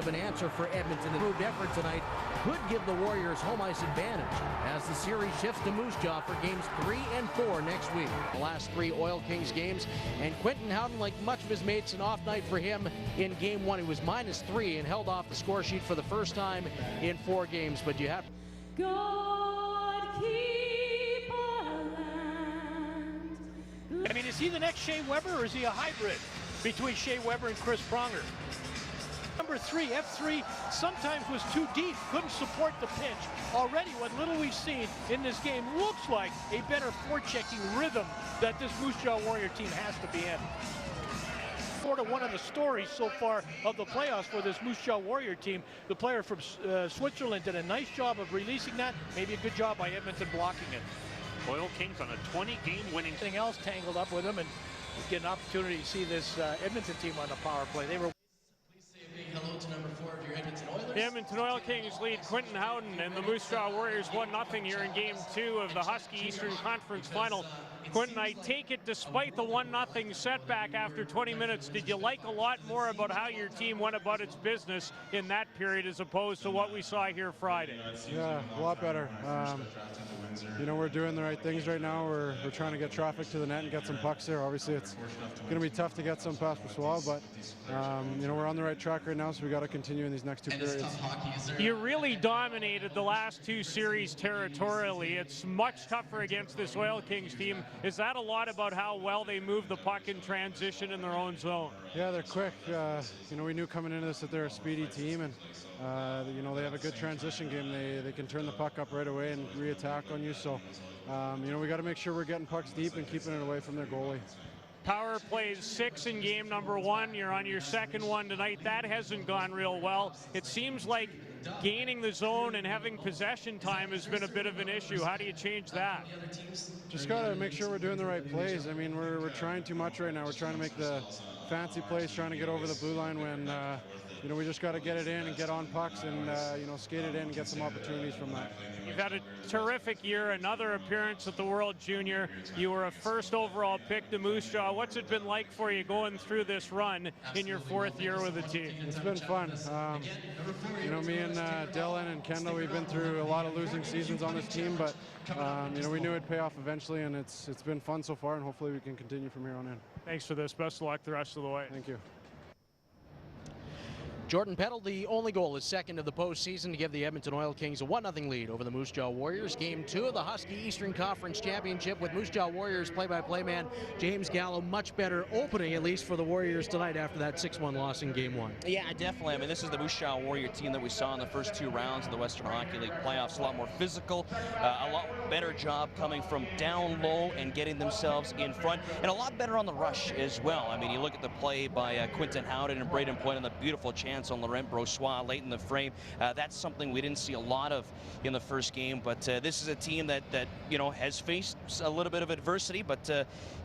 of an answer for Edmonton. The improved effort tonight could give the Warriors home ice advantage as the series shifts to Moose Jaw for games 3 and 4 next week. The last 3 Oil Kings games, and Quentin Howden, like much of his mates, an off night for him in game 1. He was -3 and held off the score sheet for the first time in 4 games, but you have God keep our land. I mean, is he the next Shea Weber, or is he a hybrid between Shea Weber and Chris Pronger? Number 3, F3, sometimes was too deep, couldn't support the pinch. Already, what little we've seen in this game looks like a better forechecking rhythm that this Moose Jaw Warrior team has to be in. Sort of one of the stories so far of the playoffs for this Moose Jaw Warrior team. The player from Switzerland did a nice job of releasing that. Maybe a good job by Edmonton blocking it. Oil Kings on a 20-game winning. Anything else tangled up with them, and get an opportunity to see this Edmonton team on the power play. They were. Hello to number 4 of your Edmonton Oilers. The Edmonton Oil Kings lead Quentin Howden and the Moose Jaw Warriors 1-0 here in Game 2 of the Husky Eastern Conference Final. Quentin, I take it despite the 1-0 setback after 20 minutes, did you like a lot more about how your team went about its business in that period as opposed to what we saw here Friday? Yeah, a lot better. You know, we're doing the right things right now. We're trying to get traffic to the net and get some pucks there. Obviously, it's going to be tough to get some past Passois, but you know, we're on the right track right now, so we got to continue in these next 2 periods. You really dominated the last 2 series territorially. It's much tougher against this Oil Kings team. Is that a lot about how well they move the puck in transition in their own zone? Yeah, they're quick. You know, we knew coming into this that they're a speedy team, and you know, they have a good transition game. They can turn the puck up right away and re-attack on you. So, you know, we got to make sure we're getting pucks deep and keeping it away from their goalie. Power plays 6 in game number 1. You're on your second one tonight. That hasn't gone real well. It seems like gaining the zone and having possession time has been a bit of an issue. How do you change that? Just got to make sure we're doing the right plays. I mean, we're trying too much right now. We're trying to make the fancy plays, trying to get over the blue line when, you know, we just got to get it in and get on pucks and, you know, skate it in and get some opportunities from that. You've had a terrific year, another appearance at the World Junior. You were a first overall pick to Moose Jaw. What's it been like for you going through this run in your 4th year with the team? It's been fun. You know, me and Dylan and Kendall, we've been through a lot of losing seasons on this team, but you know, we knew it'd pay off eventually, and it's been fun so far, and hopefully we can continue from here on in. Thanks for this. Best of luck the rest of the way. Thank you. Jordan Peddle, the only goal, is second of the postseason to give the Edmonton Oil Kings a 1-0 lead over the Moose Jaw Warriors. Game 2 of the Husky Eastern Conference Championship with Moose Jaw Warriors play-by-play man James Gallo. Much better opening, at least for the Warriors tonight after that 6-1 loss in Game 1. Yeah, definitely. I mean, this is the Moose Jaw Warrior team that we saw in the first 2 rounds of the Western Hockey League playoffs. A lot more physical, a lot better job coming from down low and getting themselves in front, and a lot better on the rush as well. I mean, you look at the play by Quentin Howden and Braden Point on the beautiful chance on Laurent Brossois late in the frame. That's something we didn't see a lot of in the first game, but this is a team that you know, has faced a little bit of adversity, but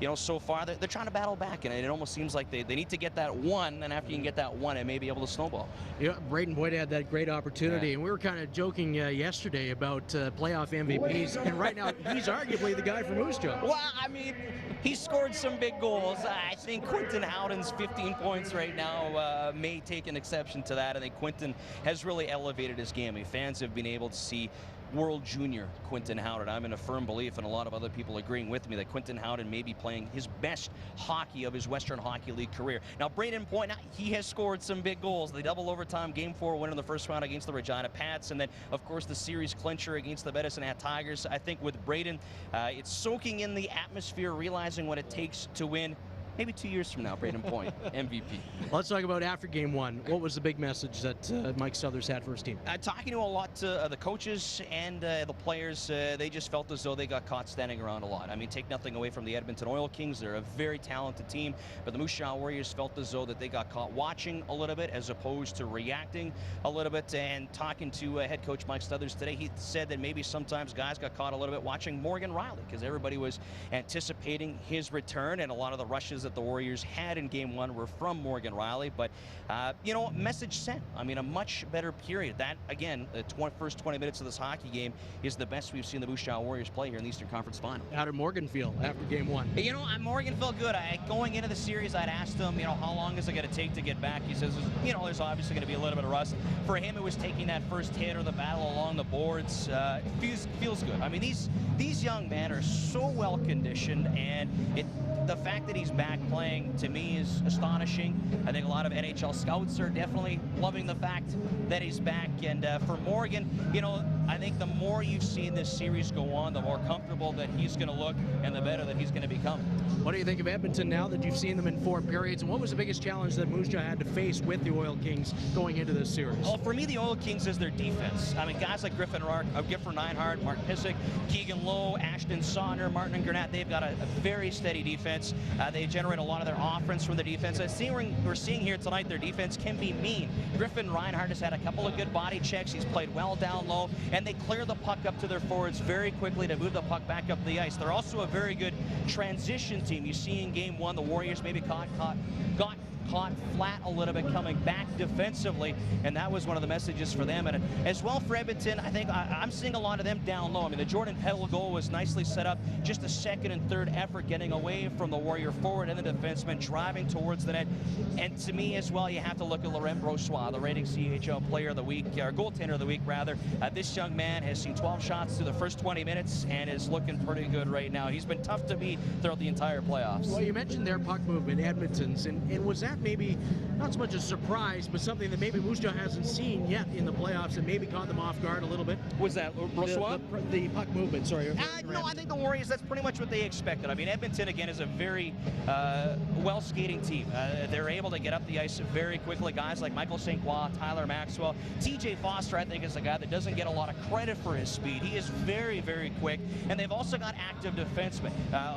you know, so far they're trying to battle back, and it almost seems like they need to get that one, and after you can get that one, it may be able to snowball. Yeah, Braden Boyd had that great opportunity, and we were kind of joking yesterday about playoff MVPs, and right now he's arguably the guy for Moose Jaw. Well, I mean, he scored some big goals. I think Quentin Howden's 15 points right now may take an exception to that. I think Quentin has really elevated his game. I mean, fans have been able to see World Junior Quentin Howden. I'm in a firm belief, and a lot of other people agreeing with me, that Quentin Howden may be playing his best hockey of his Western Hockey League career. Now, Braden Point, he has scored some big goals. The double overtime Game 4 win in the first round against the Regina Pats, and then, of course, the series clincher against the Medicine Hat Tigers. I think with Braden, it's soaking in the atmosphere, realizing what it takes to win. Maybe 2 years from now, Braden Point, MVP. Let's talk about after Game 1. What was the big message that Mike Stothers had for his team? Talking to a lot to the coaches and the players, they just felt as though they got caught standing around a lot. I mean, take nothing away from the Edmonton Oil Kings. They're a very talented team, but the Moose Jaw Warriors felt as though that they got caught watching a little bit as opposed to reacting a little bit. And talking to head coach Mike Stothers today, he said that maybe sometimes guys got caught a little bit watching Morgan Riley, because everybody was anticipating his return, and a lot of the rushes that the Warriors had in Game 1 were from Morgan Riley, but, you know, message sent. I mean, a much better period. That, again, the first 20 minutes of this hockey game is the best we've seen the Moose Jaw Warriors play here in the Eastern Conference Final. How did Morgan feel after Game 1? You know, Morgan felt good. Going into the series, I'd asked him, you know, how long is it going to take to get back? He says, you know, there's obviously going to be a little bit of rust. For him, it was taking that first hit or the battle along the boards. Feels good. I mean, these young men are so well conditioned, and the fact that he's back playing, to me, is astonishing. I think a lot of NHL scouts are definitely loving the fact that he's back. And for Morgan, you know, I think the more you've seen this series go on, the more comfortable that he's going to look and the better that he's going to become. What do you think of Edmonton now that you've seen them in 4 periods? And what was the biggest challenge that Moose Jaw had to face with the Oil Kings going into this series? Well, for me, the Oil Kings is their defense. I mean, guys like Griffin Reinhart, Mark Pysyk, Keegan Lowe, Ashton Sonner, Martin and Gurnett, they've got a very steady defense. They generate a lot of their offense from the defense. We're seeing here tonight their defense can be mean. Griffin Reinhart has had a couple of good body checks. He's played well down low, and they clear the puck up to their forwards very quickly to move the puck back up the ice. They're also a very good transition team. You see in Game 1, the Warriors maybe got caught flat a little bit coming back defensively, and that was one of the messages for them. And as well for Edmonton, I think I'm seeing a lot of them down low. I mean, the Jordan Peddle goal was nicely set up, just a second and third effort getting away from the Warrior forward and the defenseman driving towards the net. And to me as well, you have to look at Laurent Brossoit, the reigning CHL player of the week, or goaltender of the week rather. This young man has seen 12 shots through the first 20 minutes and is looking pretty good right now. He's been tough to beat throughout the entire playoffs. Well, you mentioned their puck movement, Edmonton's, and was that maybe not so much a surprise, but something that maybe Moose Jaw hasn't seen yet in the playoffs and maybe caught them off guard a little bit? Was that Brossoit? The puck movement, sorry. No, I think the Warriors, that's pretty much what they expected. I mean, Edmonton, again, is a very well-skating team. They're able to get up the ice very quickly. Guys like Michael St. Croix, Tyler Maxwell. TJ Foster, I think, is a guy that doesn't get a lot of credit for his speed. He is very, very quick. And they've also got active defensemen.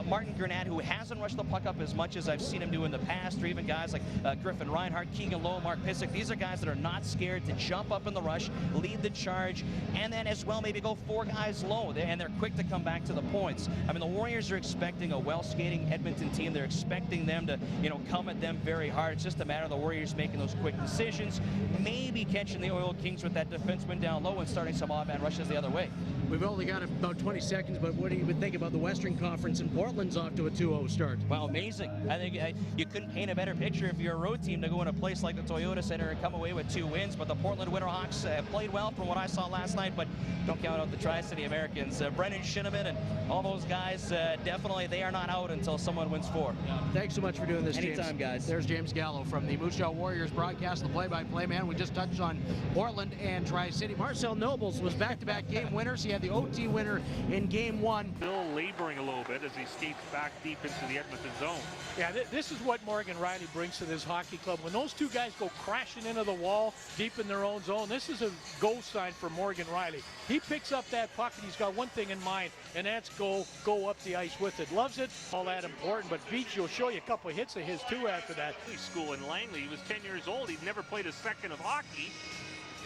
Martin Gurnett, who hasn't rushed the puck up as much as I've seen him do in the past, or even guys like Griffin Reinhart, Keegan Lowe, Mark Pysyk. These are guys that are not scared to jump up in the rush, lead the charge, and then as well maybe go 4 guys low, and they're quick to come back to the points. I mean, the Warriors are expecting a well-skating Edmonton team. They're expecting them to, you know, come at them very hard. It's just a matter of the Warriors making those quick decisions, maybe catching the Oil Kings with that defenseman down low and starting some odd-man rushes the other way. We've only got about 20 seconds, but what do you think about the Western Conference, and Portland's off to a 2-0 start? Well, amazing. I think you couldn't paint a better picture if you're a road team to go in a place like the Toyota Center and come away with 2 wins. But the Portland Winterhawks played well from what I saw last night, but don't count out the Tri-City Americans. Brendan Shinneman and all those guys, definitely they are not out until someone wins 4. Thanks so much for doing this, James. Anytime, guys. There's James Gallo from the Moose Jaw Warriors broadcast, the play-by-play man. We just touched on Portland and Tri-City. Marcel Nobles was back-to-back game winners. He had the OT winner in Game 1. Still laboring a little bit as he skates back deep into the Edmonton zone. Yeah, this is what Morgan Riley brings to this hockey club. When those 2 guys go crashing into the wall deep in their own zone, this is a go sign for Morgan Riley. He picks up that puck and he's got one thing in mind, and that's go up the ice with it. Loves it, all that important, but Beach will show you a couple of hits of his too after that. School in Langley, he was 10 years old. He'd never played a second of hockey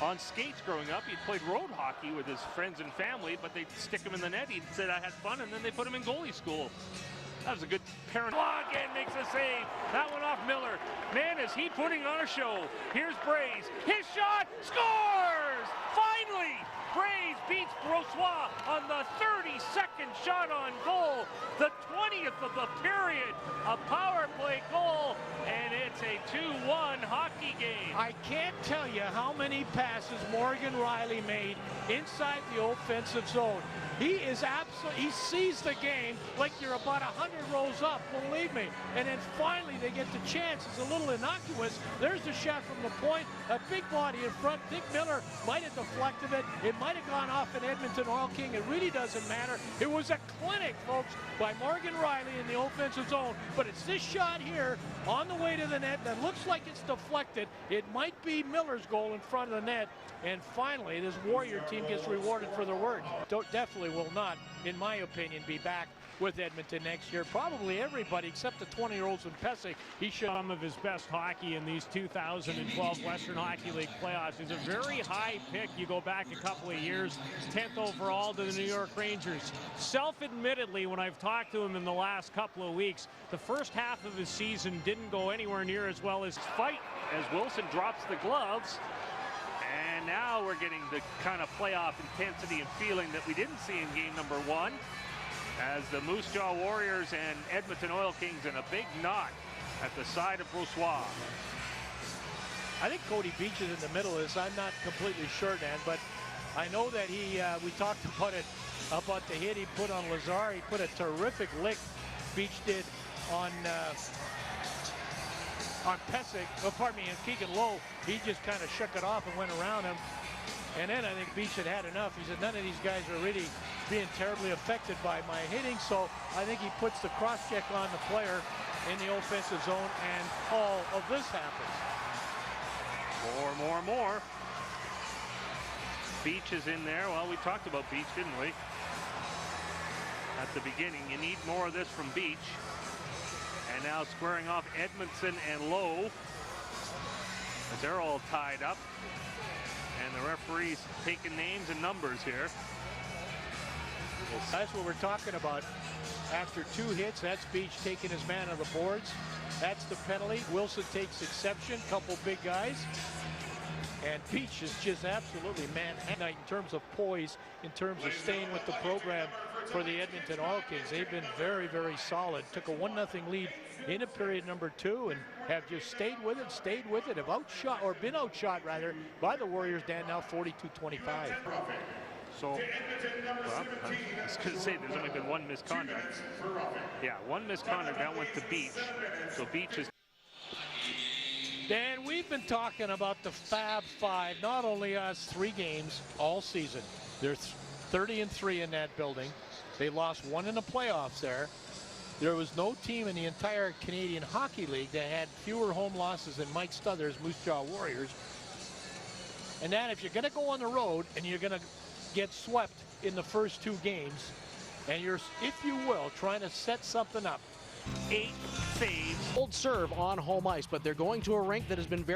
on skates growing up. He'd played road hockey with his friends and family, but they'd stick him in the net. He'd said, I had fun, and then they put him in goalie school. That was a good parent. Again makes a save. That one off Miller. Man, is he putting on a show. Here's Braze. His shot scores! Finally! Braze beats Brossoit on the 32nd shot on goal. The 20th of the period. A power play goal, and it's a 2-1 hockey game. I can't tell you how many passes Morgan Riley made inside the offensive zone. He is he sees the game like you're about 100 rows up, believe me. And then finally they get the chance. It's a little innocuous. There's the shot from the point. A big body in front. Dick Miller might have deflected it. It might have gone off an Edmonton Oil King. It really doesn't matter. It was a clinic, folks, by Morgan Riley in the offensive zone. But it's this shot here on the way to the net that looks like it's deflected. It might be Miller's goal in front of the net. And finally, this Warrior team gets rewarded for their work. Definitely will not, in my opinion, be back with Edmonton next year. Probably everybody except the 20-year-olds in Pesek. He showed some of his best hockey in these 2012 Western Hockey League playoffs. He's a very high pick. You go back a couple of years, 10th overall to the New York Rangers. Self-admittedly, when I've talked to him in the last couple of weeks, the first half of his season didn't go anywhere near as well as Fight as Wilson drops the gloves. And now we're getting the kind of playoff intensity and feeling that we didn't see in game number 1, as the Moose Jaw Warriors and Edmonton Oil Kings in a big knot at the side of Brossois. I think Cody Beach is in the middle of this. I'm not completely sure, Dan, but I know that we talked about it, about the hit he put on Lazar. He put a terrific lick, Beach did, on Pesek, pardon me, and Keegan Lowe. He just kind of shook it off and went around him. And then I think Beach had enough. He said, none of these guys are really being terribly affected by my hitting, so I think he puts the cross-check on the player in the offensive zone, and all of this happens. More. Beach is in there. Well, we talked about Beach, didn't we? At the beginning, you need more of this from Beach. And now squaring off Edmondson and Lowe, as they're all tied up. And the referee's taking names and numbers here. That's what we're talking about. After 2 hits, that's Beach taking his man on the boards. That's the penalty. Wilson takes exception, couple big guys. And Beach is just absolutely man-handed in terms of poise, in terms of staying with the program for the Edmonton Oil Kings. They've been very, very solid. Took a 1-0 lead in a period number 2 and have just stayed with it, have outshot, or been outshot rather, by the Warriors, Dan, now 42-25. So, well, I was going to say there's only been 1 misconduct. Yeah, 1 misconduct. That went to Beach. So Beach is. Dan, we've been talking about the Fab Five, not only us, 3 games all season. They're 30-3 in that building. They lost 1 in the playoffs there. There was no team in the entire Canadian Hockey League that had fewer home losses than Mike Stothers' Moose Jaw Warriors. And then if you're going to go on the road and you're going to get swept in the first 2 games, and you're, if you will, trying to set something up. 8 saves. Old serve on home ice, but they're going to a rink that has been very